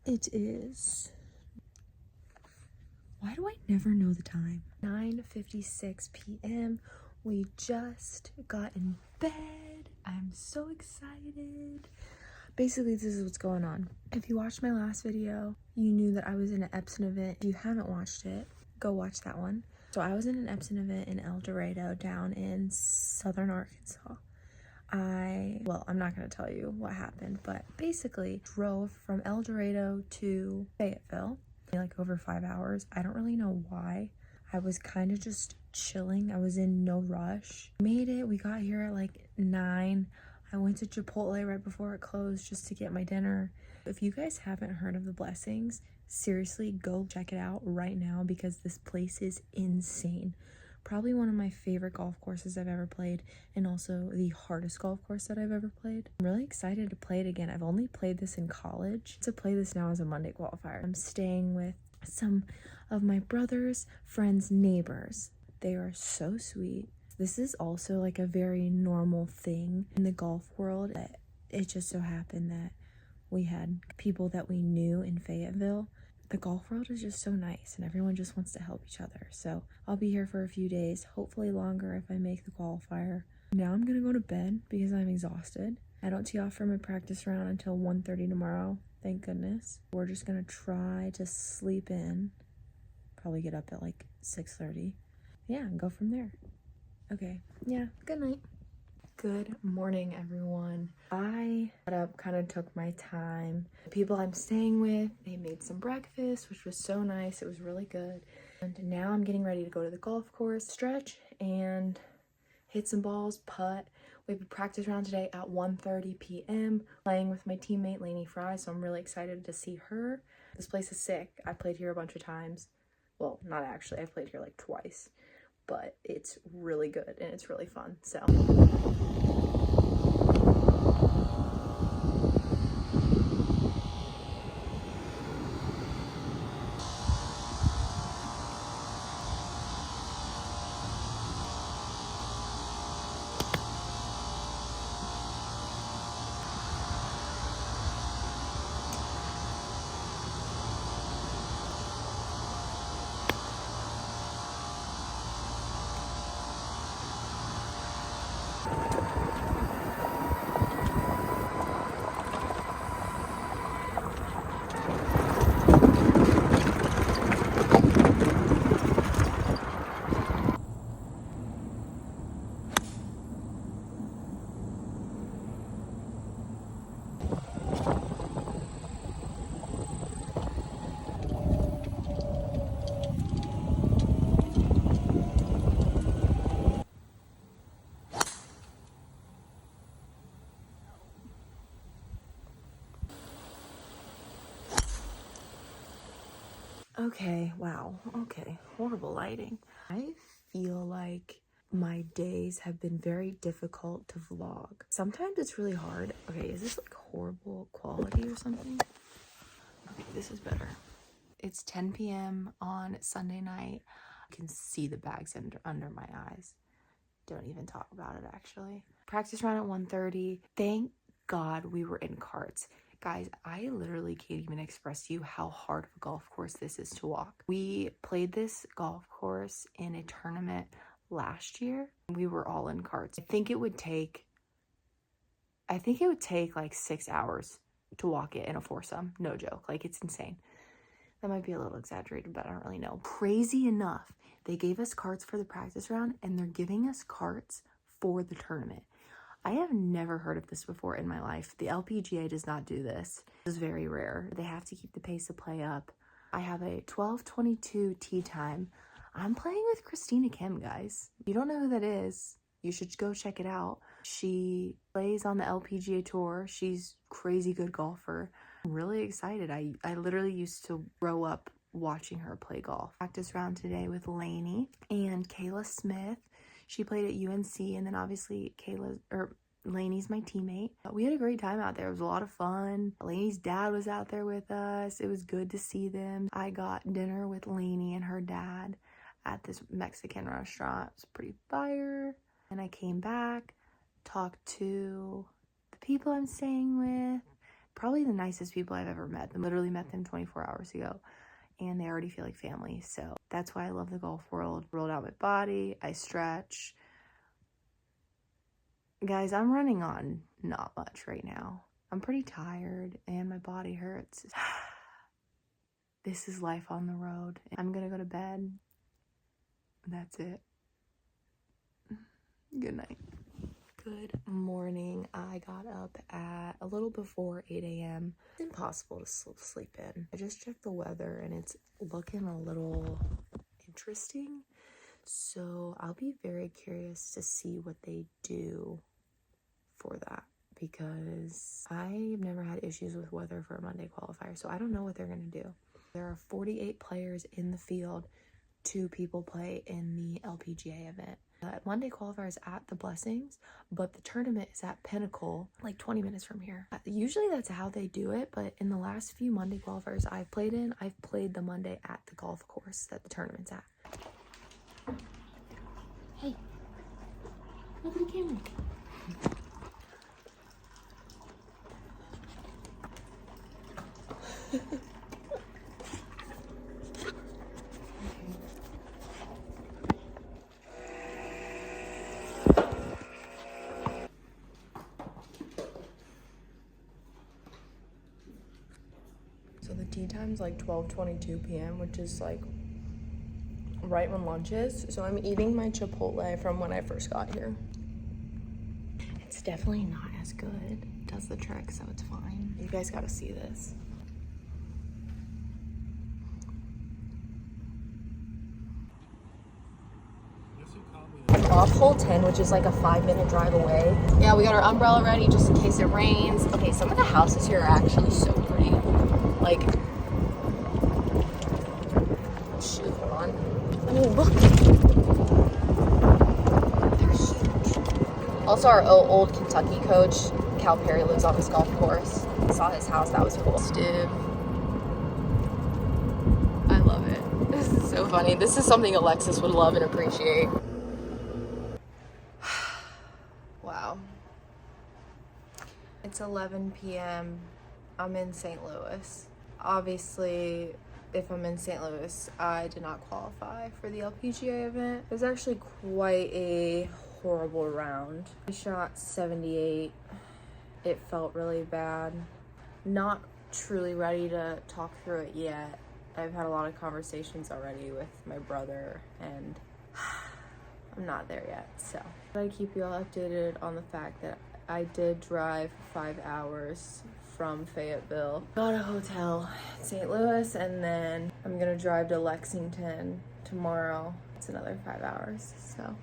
It is, why do I never know the time? 9:56 p.m. We just got in bed. I'm so excited. Basically, this is what's going on. If you watched my last video, you knew that I was in an Epson event. If you haven't watched it, go watch that one. So I was in an Epson event in El Dorado down in southern Arkansas. I'm not going to tell you what happened, but basically drove from El Dorado to Fayetteville, like over 5 hours. I don't really know why. I was kind of just chilling. I was in no rush. Made it. We got here at like 9. I went to Chipotle right before it closed just to get my dinner. If you guys haven't heard of the Blessings, seriously, go check it out right now because this place is insane. Probably one of my favorite golf courses I've ever played, and also the hardest golf course that I've ever played. I'm really excited to play it again. I've only played this in college. To play this now as a Monday qualifier. I'm staying with some of my brother's friends' neighbors. They are so sweet. This is also like a very normal thing in the golf world. It just so happened that we had people that we knew in Fayetteville. The golf world is just so nice and everyone just wants to help each other. So I'll be here for a few days, hopefully longer if I make the qualifier. Now I'm gonna go to bed because I'm exhausted. I don't tee off for my practice round until 1:30 tomorrow, thank goodness. We're just gonna try to sleep in, probably get up at like 6:30. Yeah, and go from there. Okay, yeah, good night. Good morning, everyone. I got up, kind of took my time. The people I'm staying with, they made some breakfast, which was so nice. It was really good. And now I'm getting ready to go to the golf course, stretch, and hit some balls, putt. We have a practice round today at 1:30 p.m. playing with my teammate, Lainey Fry, so I'm really excited to see her. This place is sick. I played here a bunch of times. Well, not actually. I played here like twice. But it's really good and it's really fun, so. Okay, wow, okay, horrible lighting. I feel like my days have been very difficult to vlog. Sometimes it's really hard. Okay, is this like horrible quality or something? Okay, this is better. It's 10 p.m. on Sunday night. I can see the bags under my eyes. Don't even talk about it, actually. Practice round at 1:30. Thank God we were in carts. Guys, I literally can't even express to you how hard of a golf course this is to walk. We played this golf course in a tournament last year. We were all in carts. I think it would take like 6 hours to walk it in a foursome. No joke. Like, it's insane. That might be a little exaggerated, but I don't really know. Crazy enough, they gave us carts for the practice round and they're giving us carts for the tournament. I have never heard of this before in my life. The LPGA does not do this. It's very rare. They have to keep the pace of play up. I have a 12:22 tee time. I'm playing with Christina Kim, guys. If you don't know who that is, you should go check it out. She plays on the LPGA tour. She's crazy good golfer. I'm really excited. I literally used to grow up watching her play golf. Practice round today with Lainey and Kayla Smith. She played at UNC, and then obviously Lainey's my teammate. We had a great time out there. It was a lot of fun. Lainey's dad was out there with us. It was good to see them. I got dinner with Lainey and her dad at this Mexican restaurant. It was pretty fire. And I came back, talked to the people I'm staying with. probably the nicest people I've ever met. I literally met them 24 hours ago, and they already feel like family. So that's why I love the golf world. Rolled out my body, I stretch. Guys, I'm running on not much right now. I'm pretty tired and my body hurts. This is life on the road. I'm gonna go to bed. That's it. Good night. Good morning. I got up at a little before 8 a.m. It's impossible to sleep in. I just checked the weather and it's looking a little interesting. So I'll be very curious to see what they do for that, because I've never had issues with weather for a Monday qualifier. So I don't know what they're going to do. There are 48 players in the field. 2 people play in the LPGA event. Monday qualifier is at the Blessings, but the tournament is at Pinnacle, like 20 minutes from here. Usually that's how they do it, but in the last few Monday qualifiers I've played in, I've played the Monday at the golf course that the tournament's at. Hey, look at the camera. So the tea time's like 12:22 p.m., which is like right when lunch is. So I'm eating my Chipotle from when I first got here. It's definitely not as good. It does the trick, so it's fine. You guys gotta see this. Off hole 10, which is like a 5-minute drive away. Yeah, we got our umbrella ready just in case it rains. Okay, some of the houses here are actually so pretty. Like, shoot, hold on. Oh, look. They're huge. Also, our old Kentucky coach, Cal Perry, lives on this golf course. I saw his house, that was cool. Dude, I love it. This is so funny. This is something Alexis would love and appreciate. Wow. It's 11 p.m. I'm in St. Louis. Obviously, if I'm in St. Louis, I did not qualify for the LPGA event. It was actually quite a horrible round. I shot 78. It felt really bad. Not truly ready to talk through it yet. I've had a lot of conversations already with my brother, and I'm not there yet, so. I keep you all updated on the fact that I did drive 5 hours from Fayetteville. Got a hotel in St. Louis, and then I'm gonna drive to Lexington tomorrow. It's another 5 hours, so.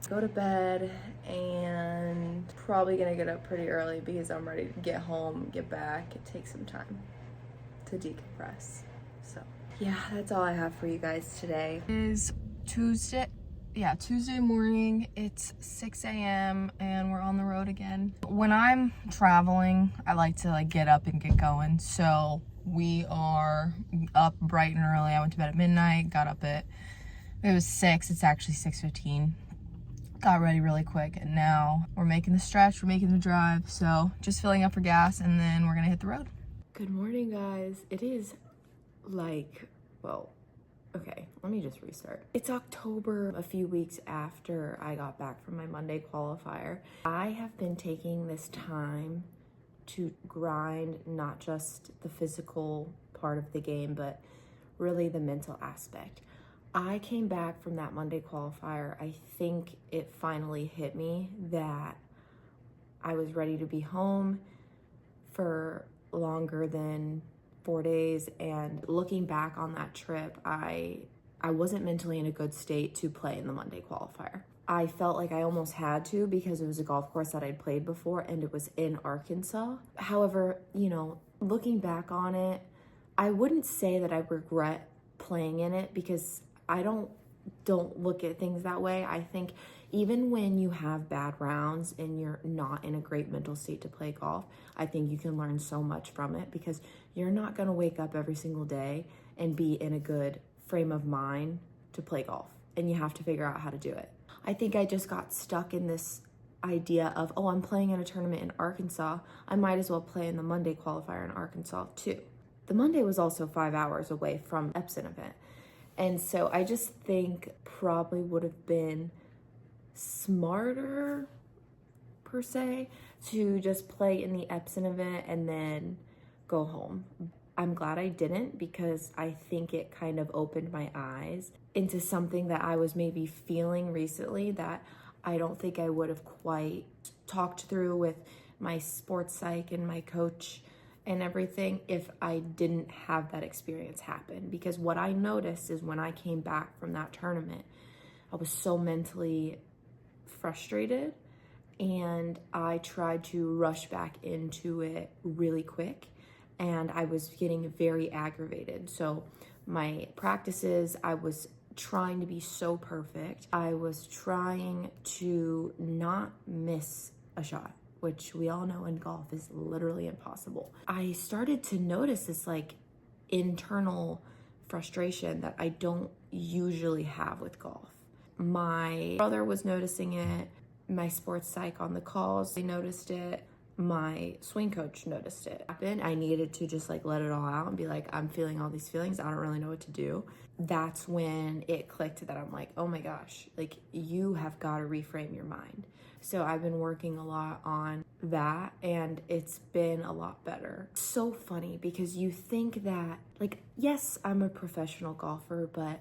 Go to bed, and probably gonna get up pretty early because I'm ready to get home, get back. It takes some time to decompress, so. Yeah, that's all I have for you guys today. It is Tuesday. Yeah, Tuesday morning. It's 6 a.m. and we're on the road again. When I'm traveling, I like to get up and get going. So we are up bright and early. I went to bed at midnight, got up at, it was 6, it's actually 6:15. Got ready really quick, and now we're making the stretch, we're making the drive. So just filling up for gas, and then we're gonna hit the road. Good morning, guys. It is okay, let me just restart. It's October, a few weeks after I got back from my Monday qualifier. I have been taking this time to grind not just the physical part of the game, but really the mental aspect. I came back from that Monday qualifier. I think it finally hit me that I was ready to be home for longer than 4 days, and looking back on that trip, I wasn't mentally in a good state to play in the Monday qualifier. I felt like I almost had to because it was a golf course that I'd played before, and it was in Arkansas. However, looking back on it, I wouldn't say that I regret playing in it, because I don't look at things that way. I think even when you have bad rounds and you're not in a great mental state to play golf, I think you can learn so much from it, because you're not going to wake up every single day and be in a good frame of mind to play golf, and you have to figure out how to do it. I think I just got stuck in this idea of, oh, I'm playing in a tournament in Arkansas, I might as well play in the Monday qualifier in Arkansas too. The Monday was also 5 hours away from Epson event. And so I just think probably would have been smarter, per se, to just play in the Epson event and then go home. I'm glad I didn't, because I think it kind of opened my eyes into something that I was maybe feeling recently that I don't think I would have quite talked through with my sports psych and my coach and everything if I didn't have that experience happen. Because what I noticed is when I came back from that tournament, I was so mentally frustrated, and I tried to rush back into it really quick, and I was getting very aggravated. So my practices, I was trying to be so perfect. I was trying to not miss a shot, which we all know in golf is literally impossible. I started to notice this like internal frustration that I don't usually have with golf. My brother was noticing it, my sports psych on the calls, they noticed it, my swing coach noticed it. I needed to just like let it all out and be like, I'm feeling all these feelings, I don't really know what to do. That's when it clicked that I'm like, oh my gosh, like you have got to reframe your mind. So I've been working a lot on that, and it's been a lot better. So funny, because you think that, like, yes, I'm a professional golfer, but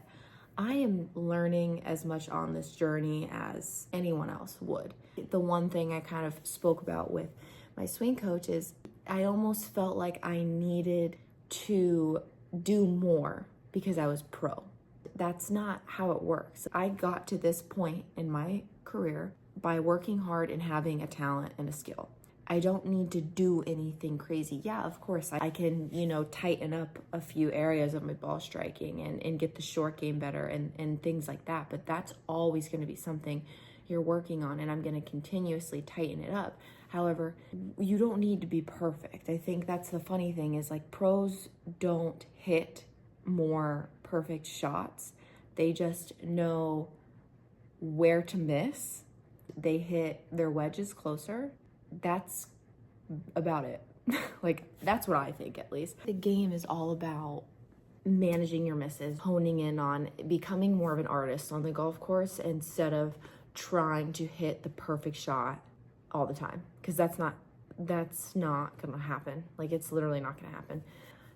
I am learning as much on this journey as anyone else would. The one thing I kind of spoke about with my swing coach is I almost felt like I needed to do more because I was pro. That's not how it works. I got to this point in my career by working hard and having a talent and a skill. I don't need to do anything crazy. Yeah, of course, I can, tighten up a few areas of my ball striking and get the short game better and things like that. But that's always going to be something you're working on, and I'm going to continuously tighten it up. However, you don't need to be perfect. I think that's the funny thing is like pros don't hit more perfect shots. They just know where to miss. They hit their wedges closer. That's about it. Like, that's what I think, at least. The game is all about managing your misses, honing in on becoming more of an artist on the golf course instead of trying to hit the perfect shot all the time, because that's not gonna happen. Like, it's literally not gonna happen.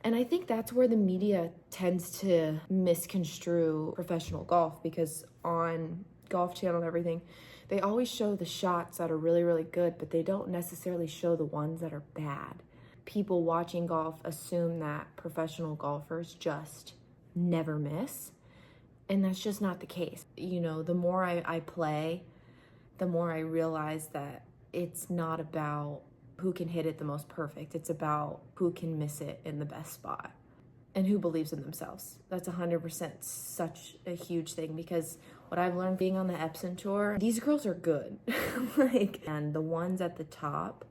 And I think that's where the media tends to misconstrue professional golf, because on Golf Channel and everything, they always show the shots that are really, really good, but they don't necessarily show the ones that are bad. People watching golf assume that professional golfers just never miss, and that's just not the case. The more I play, the more I realize that it's not about who can hit it the most perfect. It's about who can miss it in the best spot and who believes in themselves. That's 100% such a huge thing, because what I've learned being on the Epson tour, these girls are good. And the ones at the top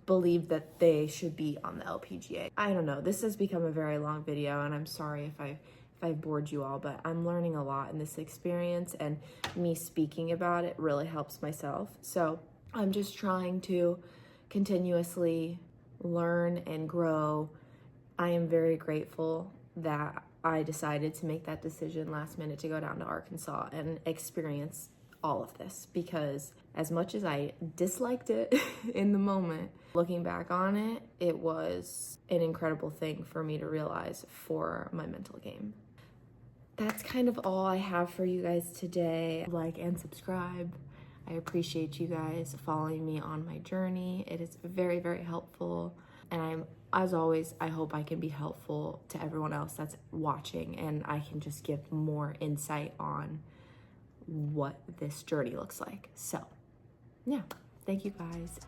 believe that they should be on the LPGA. I don't know, this has become a very long video, and I'm sorry if I've bored you all, but I'm learning a lot in this experience, and me speaking about it really helps myself. So I'm just trying to continuously learn and grow. I am very grateful that I decided to make that decision last minute to go down to Arkansas and experience all of this, because as much as I disliked it in the moment, looking back on it, it was an incredible thing for me to realize for my mental game. That's kind of all I have for you guys today. Like and subscribe. I appreciate you guys following me on my journey. It is very, very helpful. And as always, I hope I can be helpful to everyone else that's watching, and I can just give more insight on what this journey looks like. So, yeah, thank you guys.